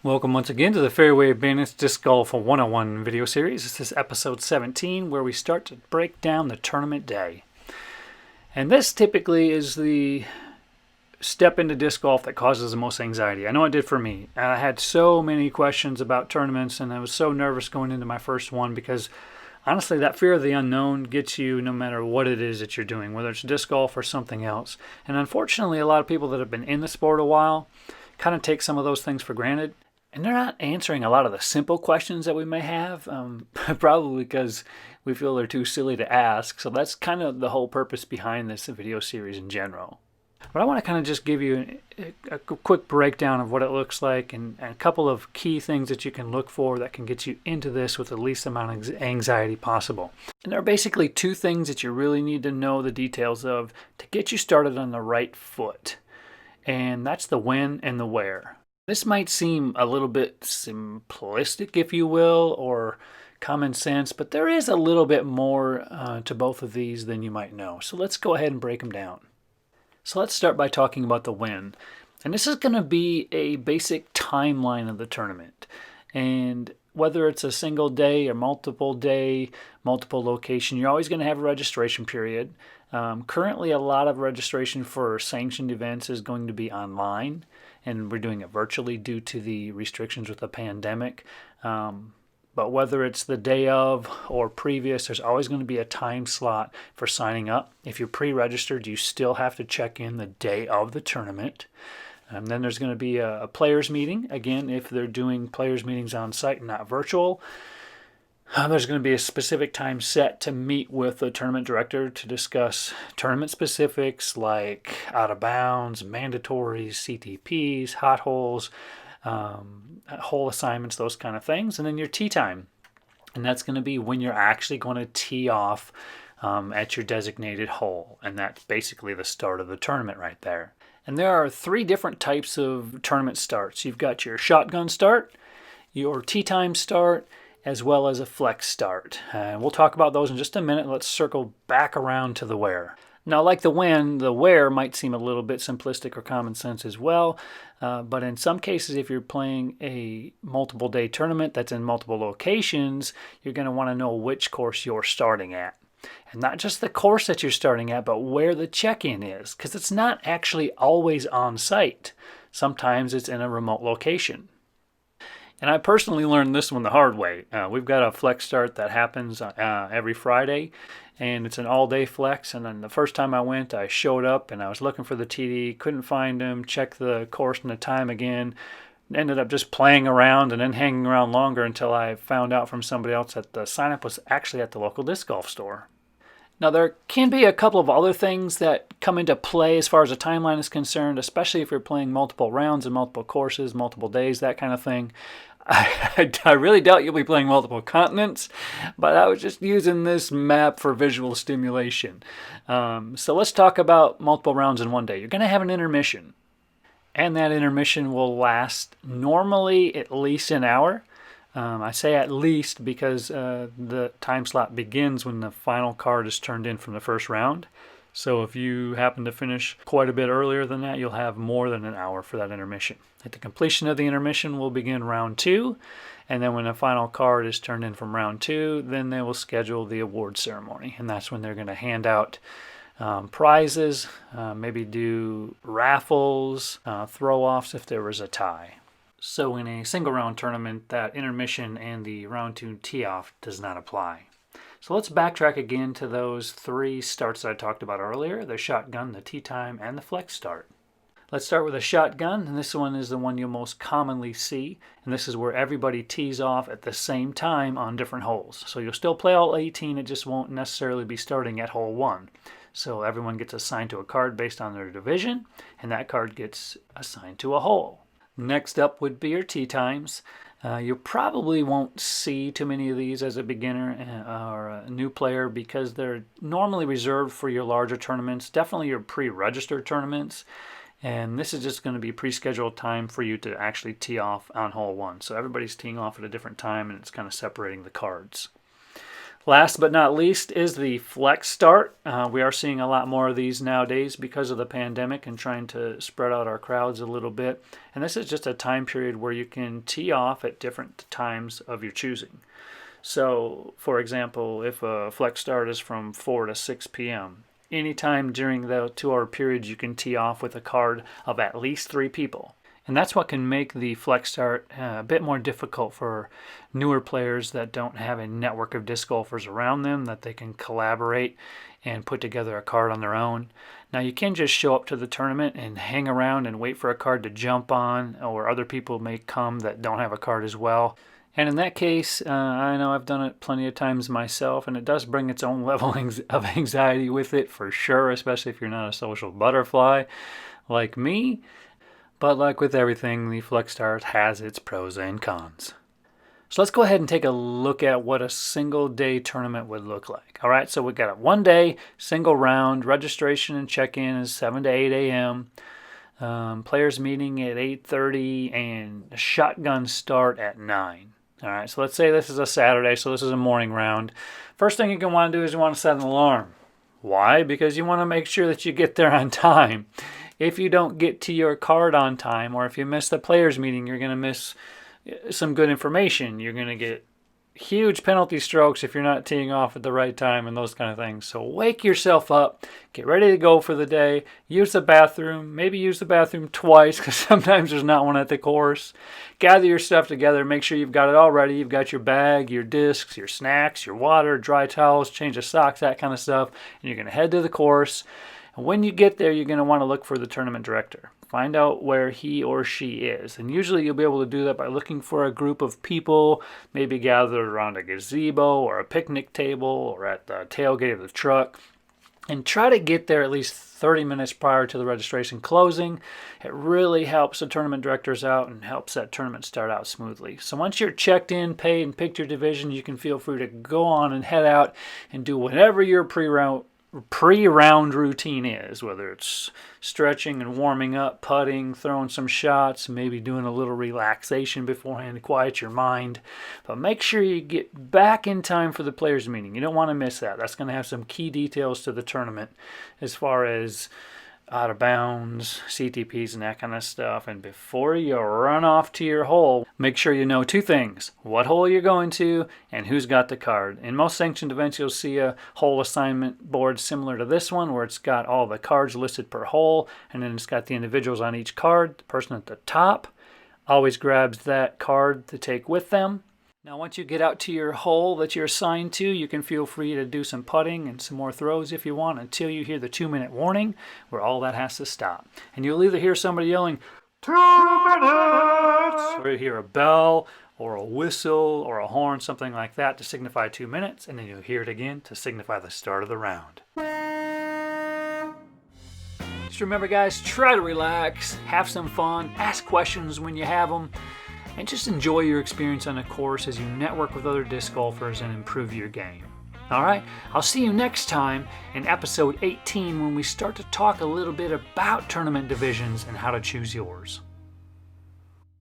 Welcome once again to the Fairway Bandits Disc Golf 101 video series. This is episode 17 where we start to break down the tournament day. And this typically is the step into disc golf that causes the most anxiety. I know it did for me. And I had so many questions about tournaments and I was so nervous going into my first one because honestly that fear of the unknown gets you no matter what it is that you're doing, whether it's disc golf or something else. And unfortunately a lot of people that have been in the sport a while kind of take some of those things for granted. And they're not answering a lot of the simple questions that we may have, probably because we feel they're too silly to ask. So that's kind of the whole purpose behind this video series in general. But I want to kind of just give you a quick breakdown of what it looks like and a couple of key things that you can look for that can get you into this with the least amount of anxiety possible. And there are basically two things that you really need to know the details of to get you started on the right foot. And that's the when and the where. This might seem a little bit simplistic, if you will, or common sense, but there is a little bit more to both of these than you might know. So let's go ahead and break them down. So let's start by talking about the when. And this is going to be a basic timeline of the tournament. And whether it's a single day or multiple day, multiple location, you're always going to have a registration period. Currently, a lot of registration for sanctioned events is going to be online, and we're doing it virtually due to the restrictions with the pandemic. But whether it's the day of or previous, there's always going to be a time slot for signing up. If you're pre-registered, you still have to check in the day of the tournament. Then there's going to be a players meeting. Again, if they're doing players meetings on site and not virtual, there's going to be a specific time set to meet with the tournament director to discuss tournament specifics like out of bounds, mandatories, CTPs, hot holes, hole assignments, those kind of things. And then your tee time. And that's going to be when you're actually going to tee off at your designated hole. And that's basically the start of the tournament right there. And there are three different types of tournament starts. You've got your shotgun start, your tee time start, as well as a flex start. We'll talk about those in just a minute. Let's circle back around to the where. Now, like the when, the where might seem a little bit simplistic or common sense as well, but in some cases, if you're playing a multiple day tournament that's in multiple locations, you're going to want to know which course you're starting at. And not just the course that you're starting at, but where the check-in is, because it's not actually always on site. Sometimes it's in a remote location. And I personally learned this one the hard way. We've got a flex start that happens every Friday, and it's an all-day flex. And then the first time I went, I showed up, and I was looking for the TD, couldn't find him, checked the course and the time again, ended up just playing around and then hanging around longer until I found out from somebody else that the sign-up was actually at the local disc golf store. Now, there can be a couple of other things that come into play as far as the timeline is concerned, especially if you're playing multiple rounds and multiple courses, multiple days, that kind of thing. I really doubt you'll be playing multiple continents, but I was just using this map for visual stimulation. So let's talk about multiple rounds in one day. You're going to have an intermission, and that intermission will last normally at least an hour. I say at least because the time slot begins when the final card is turned in from the first round. So if you happen to finish quite a bit earlier than that, you'll have more than an hour for that intermission. At the completion of the intermission, we'll begin round 2. And then when the final card is turned in from round 2, then they will schedule the award ceremony. And that's when they're going to hand out prizes, maybe do raffles, throw-offs if there was a tie. So in a single round tournament, that intermission and the round 2 tee-off does not apply. So let's backtrack again to those three starts that I talked about earlier, the shotgun, the tee time, and the flex start. Let's start with a shotgun, and this one is the one you'll most commonly see, and this is where everybody tees off at the same time on different holes. So you'll still play all 18, it just won't necessarily be starting at hole 1. So everyone gets assigned to a card based on their division, and that card gets assigned to a hole. Next up would be your tee times. You probably won't see too many of these as a beginner or a new player because they're normally reserved for your larger tournaments, definitely your pre-registered tournaments. And this is just going to be pre-scheduled time for you to actually tee off on hole 1. So everybody's teeing off at a different time and it's kind of separating the cards. Last but not least is the flex start. We are seeing a lot more of these nowadays because of the pandemic and trying to spread out our crowds a little bit. And this is just a time period where you can tee off at different times of your choosing. So, for example, if a flex start is from 4 to 6 p.m., anytime during the 2-hour period you can tee off with a card of at least 3 people. And that's what can make the flex start a bit more difficult for newer players that don't have a network of disc golfers around them that they can collaborate and put together a card on their own. Now you can just show up to the tournament and hang around and wait for a card to jump on, or other people may come that don't have a card as well. And in that case, I know I've done it plenty of times myself, and it does bring its own level of anxiety with it for sure, especially if you're not a social butterfly like me. But like with everything, the flex start has its pros and cons. So let's go ahead and take a look at what a single day tournament would look like. All right, so we got a 1-day single round. Registration and check-in is 7 to 8 a.m. Players meeting at 8:30 and a shotgun start at 9. All right, so let's say this is a Saturday, so this is a morning round. First thing you're going to want to do is you want to set an alarm. Why? Because you want to make sure that you get there on time. If you don't get to your card on time, or if you miss the players meeting, you're going to miss some good information. You're going to get huge penalty strokes if you're not teeing off at the right time and those kind of things. So wake yourself up, get ready to go for the day, use the bathroom, maybe use the bathroom twice because sometimes there's not one at the course. Gather your stuff together, make sure you've got it all ready. You've got your bag, your discs, your snacks, your water, dry towels, change of socks, that kind of stuff. And you're going to head to the course. And when you get there, you're going to want to look for the tournament director. Find out where he or she is. And usually you'll be able to do that by looking for a group of people, maybe gathered around a gazebo or a picnic table or at the tailgate of the truck. And try to get there at least 30 minutes prior to the registration closing. It really helps the tournament directors out and helps that tournament start out smoothly. So once you're checked in, paid, and picked your division, you can feel free to go on and head out and do whatever your pre-round routine is, whether it's stretching and warming up, putting, throwing some shots, maybe doing a little relaxation beforehand to quiet your mind. But make sure you get back in time for the players meeting. You don't want to miss that. That's going to have some key details to the tournament as far as out of bounds, CTPs, and that kind of stuff. And before you run off to your hole, make sure you know 2 things: what hole you're going to and who's got the card. In most sanctioned events, you'll see a hole assignment board similar to this one, where it's got all the cards listed per hole, and then it's got the individuals on each card. The person at the top always grabs that card to take with them. Now, once you get out to your hole that you're assigned to, you can feel free to do some putting and some more throws if you want until you hear the 2-minute warning, where all that has to stop. And you'll either hear somebody yelling, 2 minutes, or you hear a bell or a whistle or a horn, something like that, to signify 2 minutes, and then you'll hear it again to signify the start of the round. Just remember, guys, try to relax, have some fun, ask questions when you have them, and just enjoy your experience on the course as you network with other disc golfers and improve your game. All right, I'll see you next time in episode 18 when we start to talk a little bit about tournament divisions and how to choose yours.